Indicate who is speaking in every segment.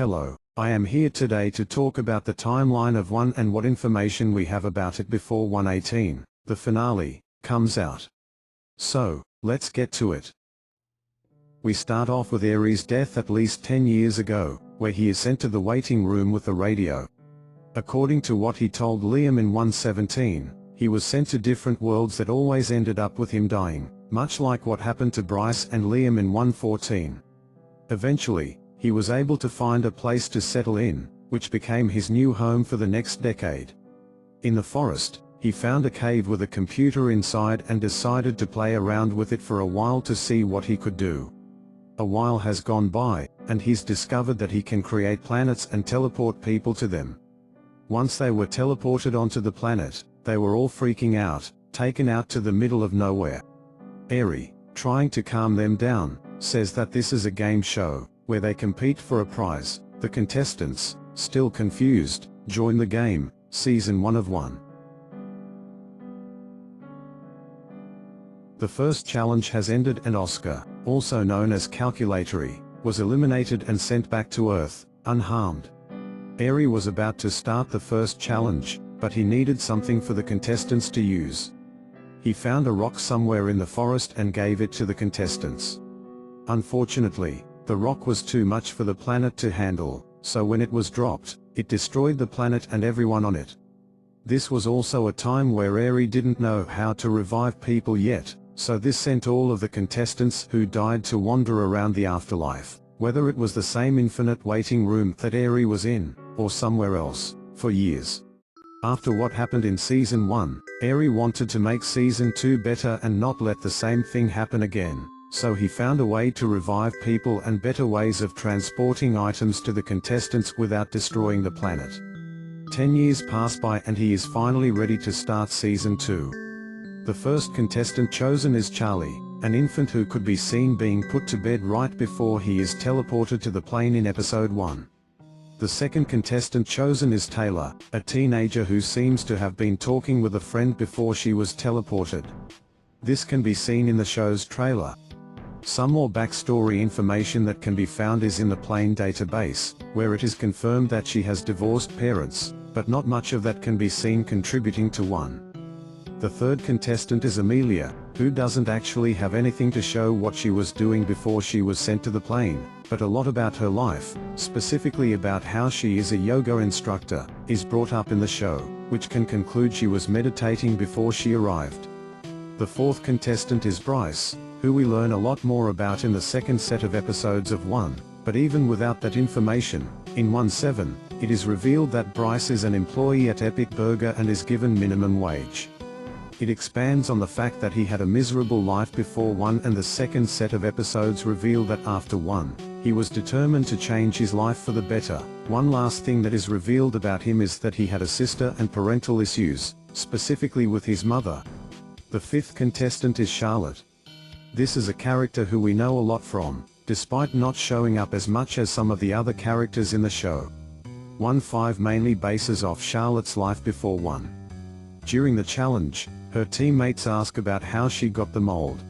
Speaker 1: Hello, I am here today to talk about the timeline of 1 and what information we have about it before 1:18, the finale, comes out. So, let's get to it. We start off with Arie's death at least 10 years ago, where he is sent to the waiting room with the radio. According to what he told Liam in 1:17, he was sent to different worlds that always ended up with him dying, much like what happened to Bryce and Liam in 1:14. Eventually, he was able to find a place to settle in, which became his new home for the next decade. In the forest, he found a cave with a computer inside and decided to play around with it for a while to see what he could do. A while has gone by, and he's discovered that he can create planets and teleport people to them. Once they were teleported onto the planet, they were all freaking out, taken out to the middle of nowhere. Arie, trying to calm them down, says that this is a game show, where they compete for a prize. The contestants, still confused, join the game. Season 1 of 1. The first challenge has ended and Oscar, also known as Calculatory, was eliminated and sent back to Earth, unharmed. Arie was about to start the first challenge, but he needed something for the contestants to use. He found a rock somewhere in the forest and gave it to the contestants. Unfortunately, the rock was too much for the planet to handle, so when it was dropped, it destroyed the planet and everyone on it. This was also a time where Arie didn't know how to revive people yet, so this sent all of the contestants who died to wander around the afterlife, whether it was the same infinite waiting room that Arie was in, or somewhere else, for years. After what happened in Season 1, Arie wanted to make Season 2 better and not let the same thing happen again. So he found a way to revive people and better ways of transporting items to the contestants without destroying the planet. 10 years pass by and he is finally ready to start Season 2. The first contestant chosen is Charlie, an infant who could be seen being put to bed right before he is teleported to the plane in Episode 1. The second contestant chosen is Taylor, a teenager who seems to have been talking with a friend before she was teleported. This can be seen in the show's trailer. Some more backstory information that can be found is in the plane database, where it is confirmed that she has divorced parents, but not much of that can be seen contributing to 1. The third contestant is Amelia, who doesn't actually have anything to show what she was doing before she was sent to the plane, but a lot about her life, specifically about how she is a yoga instructor, is brought up in the show, which can conclude she was meditating before she arrived. The fourth contestant is Bryce, who we learn a lot more about in the second set of episodes of 1, but even without that information, in 1:7, it is revealed that Bryce is an employee at Epic Burger and is given minimum wage. It expands on the fact that he had a miserable life before 1 and the second set of episodes reveal that after 1, he was determined to change his life for the better. One last thing that is revealed about him is that he had a sister and parental issues, specifically with his mother. The fifth contestant is Charlotte. This is a character who we know a lot from, despite not showing up as much as some of the other characters in the show. 1:5 mainly bases off Charlotte's life before 1. During the challenge, her teammates ask about how she got the mold.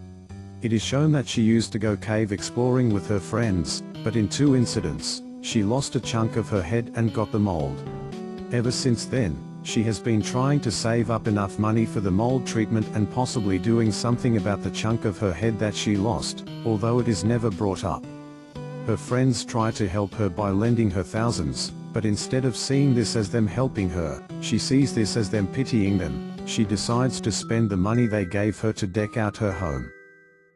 Speaker 1: It is shown that she used to go cave exploring with her friends, but in 2 incidents, she lost a chunk of her head and got the mold. Ever since then, she has been trying to save up enough money for the mold treatment and possibly doing something about the chunk of her head that she lost, although it is never brought up. Her friends try to help her by lending her thousands, but instead of seeing this as them helping her, she sees this as them pitying them. She decides to spend the money they gave her to deck out her home.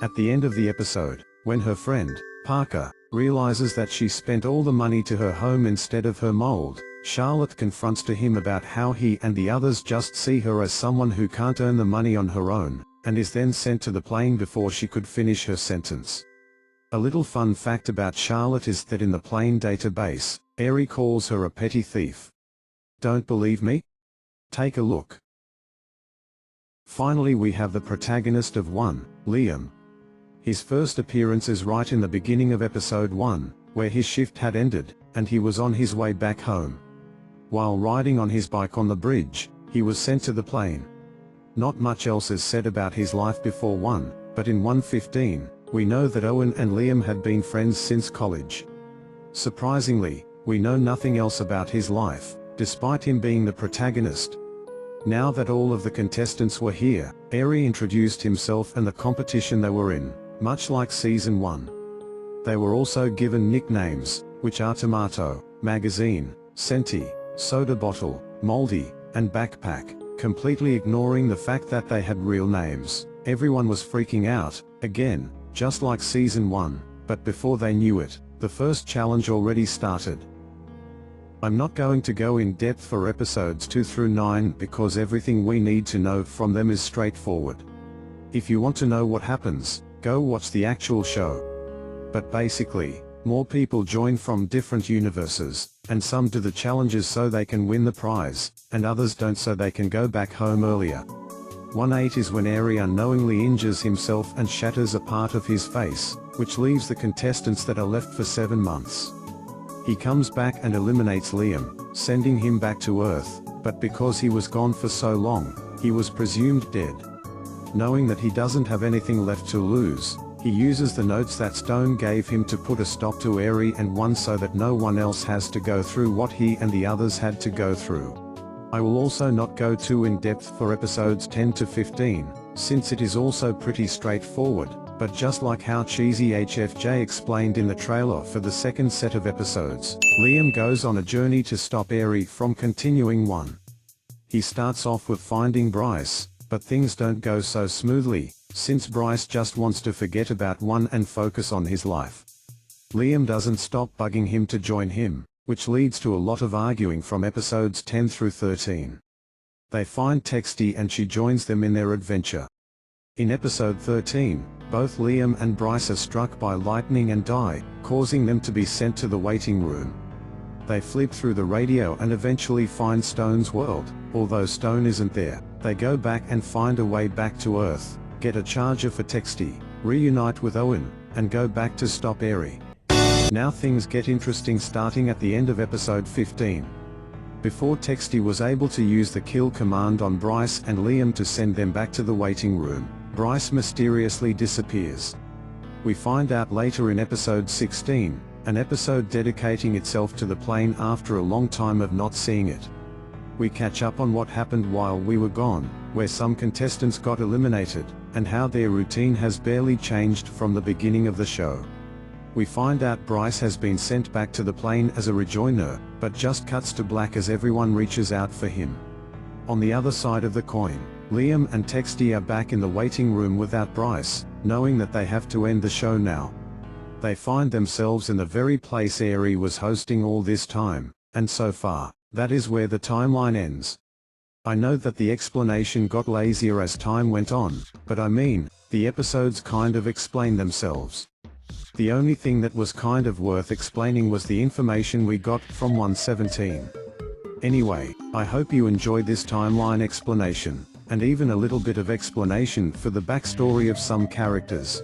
Speaker 1: At the end of the episode, when her friend, Parker, realizes that she spent all the money to her home instead of her mold, Charlotte confronts to him about how he and the others just see her as someone who can't earn the money on her own, and is then sent to the plane before she could finish her sentence. A little fun fact about Charlotte is that in the plane database, Arie calls her a petty thief. Don't believe me? Take a look. Finally we have the protagonist of 1, Liam. His first appearance is right in the beginning of episode 1, where his shift had ended, and he was on his way back home. While riding on his bike on the bridge, he was sent to the plane. Not much else is said about his life before 1, but in 1:15, we know that Owen and Liam had been friends since college. Surprisingly, We know nothing else about his life, despite him being the protagonist. Now that all of the contestants were here, Arie introduced himself and the competition they were in, much like Season 1. They were also given nicknames, which are Tomato, Magazine, Senti, Soda Bottle, Moldy, and Backpack, completely ignoring the fact that they had real names. Everyone was freaking out, again, just like Season 1, but before they knew it, the first challenge already started. I'm not going to go in depth for episodes 2 through 9 because everything we need to know from them is straightforward. If you want to know what happens, go watch the actual show. But basically, more people join from different universes, and some do the challenges so they can win the prize, and others don't so they can go back home earlier. 1/8 is when Arie unknowingly injures himself and shatters a part of his face, which leaves the contestants that are left for 7 months. He comes back and eliminates Liam, sending him back to Earth, but because he was gone for so long, he was presumed dead. Knowing that he doesn't have anything left to lose, he uses the notes that Stone gave him to put a stop to Arie and 1 so that no one else has to go through what he and the others had to go through. I will also not go too in depth for episodes 10 to 15, since it is also pretty straightforward, but just like how cheesy HFJ explained in the trailer for the second set of episodes, Liam goes on a journey to stop Arie from continuing 1. He starts off with finding Bryce, but things don't go so smoothly, since Bryce just wants to forget about 1 and focus on his life. Liam doesn't stop bugging him to join him, which leads to a lot of arguing from episodes 10 through 13. They find Texty and she joins them in their adventure. In episode 13, both Liam and Bryce are struck by lightning and die, causing them to be sent to the waiting room. They flip through the radio and eventually find Stone's world. Although Stone isn't there, they go back and find a way back to Earth, get a charger for Texty, reunite with Owen, and go back to stop Arie. Now things get interesting starting at the end of episode 15. Before Texty was able to use the kill command on Bryce and Liam to send them back to the waiting room, Bryce mysteriously disappears. We find out later in episode 16, an episode dedicating itself to the plane after a long time of not seeing it. We catch up on what happened while we were gone, where some contestants got eliminated, and how their routine has barely changed from the beginning of the show. We find out Bryce has been sent back to the plane as a rejoiner, but just cuts to black as everyone reaches out for him. On the other side of the coin, Liam and Texty are back in the waiting room without Bryce, knowing that they have to end the show now. They find themselves in the very place Arie was hosting all this time, and so far, that is where the timeline ends. I know that the explanation got lazier as time went on, but I mean, the episodes kind of explain themselves. The only thing that was kind of worth explaining was the information we got from 117. Anyway, I hope you enjoyed this timeline explanation, and even a little bit of explanation for the backstory of some characters.